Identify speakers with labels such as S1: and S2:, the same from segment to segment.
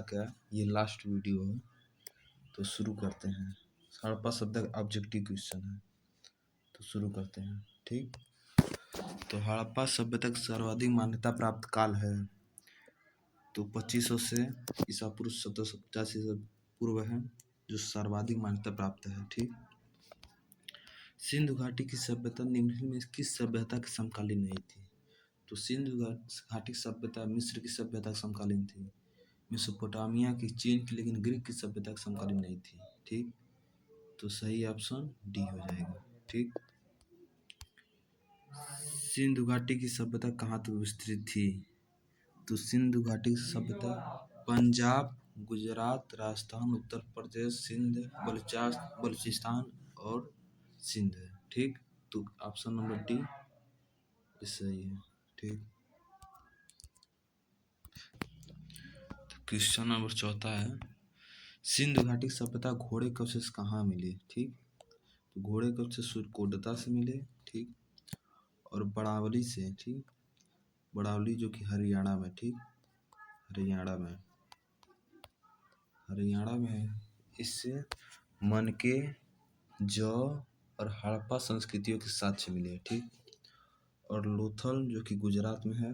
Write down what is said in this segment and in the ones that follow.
S1: क्या ये last video है, तो शुरू करते हैं। हड़प्पा सभ्यता का ऑब्जेक्टिव क्वेश्चन है, तो शुरू करते हैं। ठीक, तो हड़प्पा सभ्यता का सर्वाधिक मान्यता प्राप्त काल है तो 2500 से ईसा पूर्व 1750 से पूर्व है, जो सर्वाधिक मान्यता प्राप्त है। ठीक, सिंधु घाटी की सभ्यता निम्नलिखित में किस सभ्यता के समकालीन नहीं थी? तो सिंधु घाटी की सभ्यता मिस्र की सभ्यता के समकालीन थी, मेसोपोटामिया की, चीन की, लेकिन ग्रीक की सभ्यता के समकालीन नहीं थी। ठीक, तो सही ऑप्शन डी हो जाएगा। ठीक, सिंधु घाटी की सभ्यता कहाँ तक विस्तृत थी? तो सिंधु घाटी की सभ्यता पंजाब, गुजरात, राजस्थान, उत्तर प्रदेश, सिंध, बलूचिस्तान और सिंध है। ठीक, तो ऑप्शन नंबर डी सही है। ठीक, क्वेश्चन नंबर 4 है, सिंधु घाटी की सभ्यता घोड़े के अवशेष कहाँ मिले? ठीक, तो घोड़े के अवशेष सूर्यकोटद्दा से मिले। ठीक, और बड़ावली से। ठीक, बड़ावली जो कि हरियाणा में। ठीक, हरियाणा में है। इससे मनके, जौ और हड़प्पा संस्कृतियों के साक्ष्य मिले। ठीक, और लोथल जो कि गुजरात में है,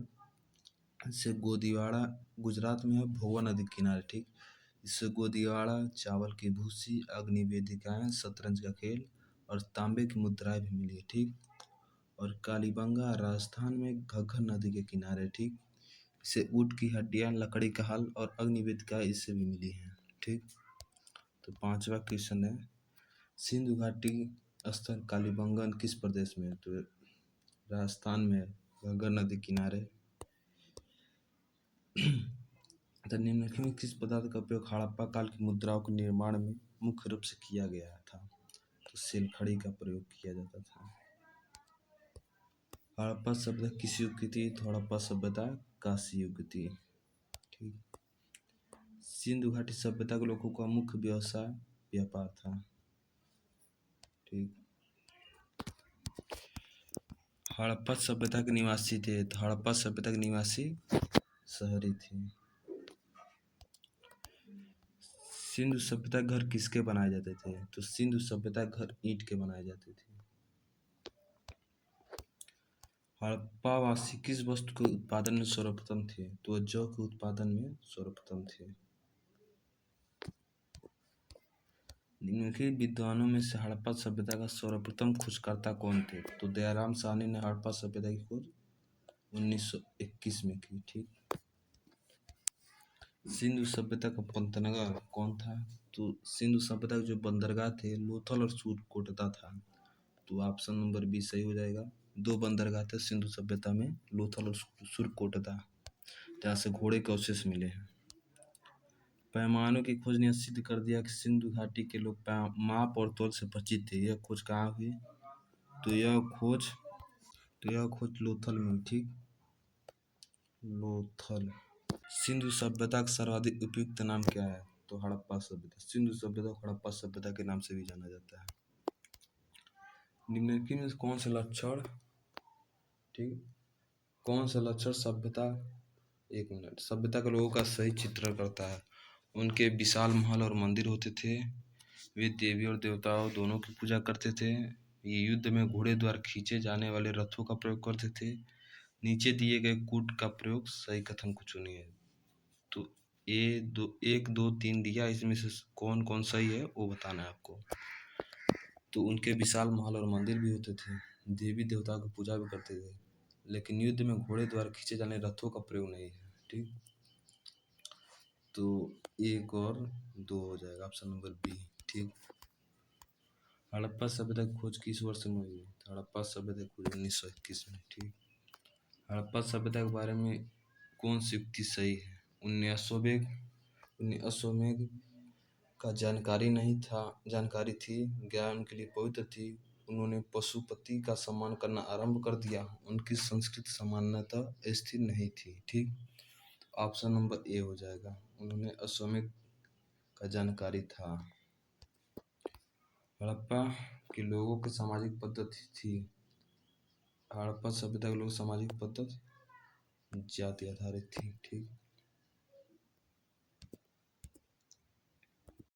S1: इससे गोदीवाड़ा गुजरात में है, भोगा नदी के किनारे। ठीक, इससे गोदीवाड़ा, चावल की भूसी, अग्नि वेदिकाएं, शतरंज का खेल और तांबे की मुद्राएं भी मिली। ठीक, और कालीबंगा राजस्थान में घग्गर नदी के किनारे। ठीक, इससे ऊँट की हड्डियां, लकड़ी का हल और अग्नि वेदिकाएं इससे भी मिली हैं। ठीक, तो 5वां क्वेश्चन है, सिंधु घाटी स्थल कालीबंगन किस प्रदेश में है? तो राजस्थान में, घग्गर नदी किनारे। तो निम्नलिखित में किस पदार्थ का उपयोग हड़प्पा काल की मुद्राओं के निर्माण में मुख्य रूप से किया गया था? तो सिलखड़ी का प्रयोग किया जाता था। हड़प्पा सभ्यता किस युग की थी? तो हड़प्पा सभ्यता कांस्य युग की थी। ठीक, सिंधु घाटी सभ्यता के लोगों का मुख्य व्यवसाय व्यापार था। ठीक, हड़प्पा सभ्यता के निवासी थे, तो हड़प्पा सभ्यता के निवासी शहरी थे। सिंधु सभ्यता घर किसके बनाए जाते थे? तो सिंधु सभ्यता घर ईंट के बनाए जाते थे। हड़प्पावासी किस वस्तु के उत्पादन में सर्वप्रथम थे? तो जौ के उत्पादन में सर्वप्रथम थे। निम्नलिखित विद्वानों में से हड़प्पा सभ्यता का सर्वप्रथम खोजकर्ता कौन थे? तो दयाराम साहनी ने हड़प्पा सभ्यता की खोज 1921 में की। ठीक, सिंधु सभ्यता का पंतनगर कौन था? तो सिंधु सभ्यता के जो बंदरगाह थे लोथल और सूर्यकोटद्दा था। तो ऑप्शन नंबर बी सही हो जाएगा। 2 बंदरगाह थे सिंधु सभ्यता में, लोथल और सूर्यकोटद्दा, जहाँ से घोड़े के अवशेष मिले हैं। पैमानों की खोज ने सिद्ध कर दिया कि सिंधु घाटी के लोग माप और तौल से परिचित थे। यह खोज कहाँ हुई? तो यह खोज लोथल में हुई। ठीक, लोथल। सिंधु सभ्यता का सर्वाधिक उपयुक्त नाम क्या है? तो हड़प्पा सभ्यता। सिंधु सभ्यता को हड़प्पा सभ्यता के नाम से भी जाना जाता है। निम्नलिखित में कौन से लक्षण, ठीक, कौन सा लक्षण सभ्यता के लोगों का सही चित्रण करता है? उनके विशाल महल और मंदिर होते थे, वे देवी और देवताओं दोनों की पूजा करते थे, ये युद्ध में घोड़े द्वारा खींचे जाने वाले रथों का प्रयोग करते थे, नीचे दिए गए कूट का प्रयोग सही कथन को चुनिए। तो 1, 2, 3 दिया, इसमें से कौन कौन सही है वो बताना है आपको। तो उनके विशाल महल और मंदिर भी होते थे, देवी देवताओं की पूजा भी करते थे, लेकिन युद्ध में घोड़े द्वारा खींचे जाने रथों का प्रयोग नहीं है। ठीक, तो 1 और 2 हो जाएगा, ऑप्शन नंबर बी। ठीक, हड़प्पा सभ्यता की खोज किस वर्ष में हुई? तो हड़प्पा सभ्यता की खोज 1921 में। ठीक, हड़प्पा सभ्यता के बारे में कौन सी युक्ति सही है? उन्हें अश्वमेध का जानकारी थी, ज्ञान उनके लिए पवित्र थी, उन्होंने पशुपति का सम्मान करना आरंभ कर दिया, उनकी संस्कृति सामान्यतः स्थिर नहीं थी। ठीक, ऑप्शन नंबर ए हो जाएगा, उन्होंने अश्वमेध का जानकारी था। हड़प्पा के लोगों की सामाजिक पद्धति थी, हड़प्पा सभ्यता के लोग सामाजिक पद्धति जाति आधारित थी। ठीक,